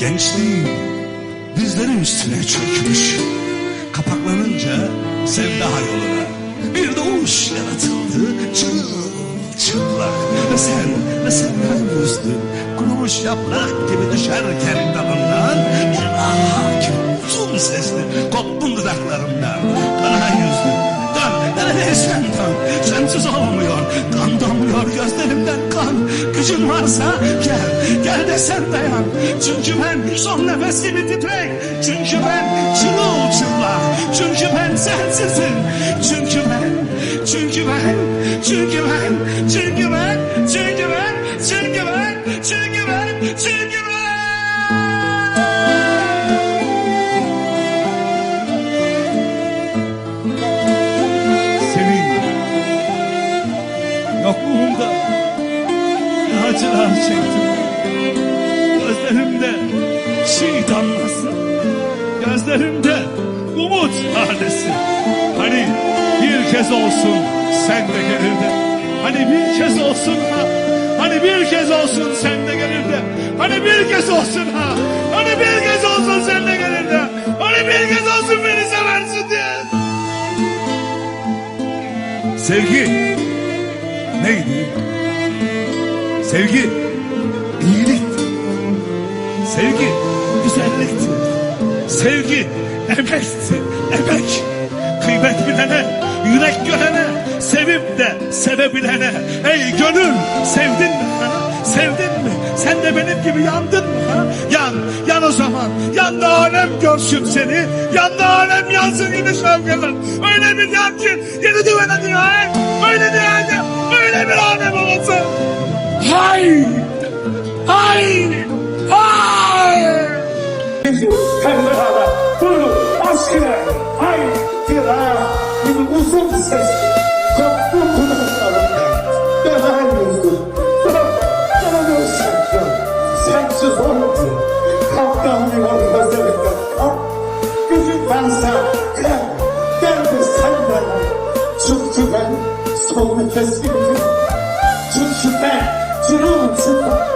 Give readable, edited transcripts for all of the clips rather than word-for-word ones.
Gençliğim dizlerim üstüne çökmüş. Kapaklanınca sevda yoluna bir doğuş yaratıldı. Çıplak ve sen kan yüzlü kurumuş yaprak gibi düşerken dalından ah gibi uzun sesli koptun dudaklarımdan. Kana yüzlü dön neredeysen dön, sensiz olmuyor, kan damlıyor gözlerimden kan. Gücün varsa gel de sen dayan. Çünkü ben son nefesimi titrek, çünkü ben çırılçıplak, çünkü ben sensizim, çünkü ben senin yokluğunda ne acılar çektim. Gözlerimde çiğ damlası, gözlerimde umut hadesi. Hani bir kez olsun sen de gelirdin. Hani bir kez olsun ha. Hani bir kez olsun sen de gelirdin. Hani bir kez olsun ha. Hani bir kez olsun sen de gelirdin. Hani bir kez olsun beni seversin diye. Sevgi neydi? Sevgi iyilikti. Sevgi güzellikti. Sevgi emekti. Emek. Kıymet bilene, yürek görene, sevip de sevebilene. Ey gönül, sevdin mi ha? Sevdin mi? Sen de benim gibi yandın mı ha? Yan o zaman. Yan da alem görsün seni. Yan da alem yansın yine şevkeden. Öyle bir yan ki yeni düvene nihayet. Öyle nihayet, öyle bir alem olsun. Hay! Hay! Hay! Hem beraber bunu aşkına hayatına bir uzun ses koptu kulaklarımdan. Ben yüzdüm. Bana gösterdim. Sensiz oldu. Kalktan yol gözlerimden. Gücün varsa gel de sen bana. Çünkü ben son nefesimdim. Çünkü ben çırılçıplak.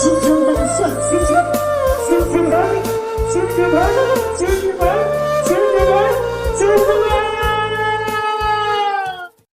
Çünkü ben sensizim. Çünkü ben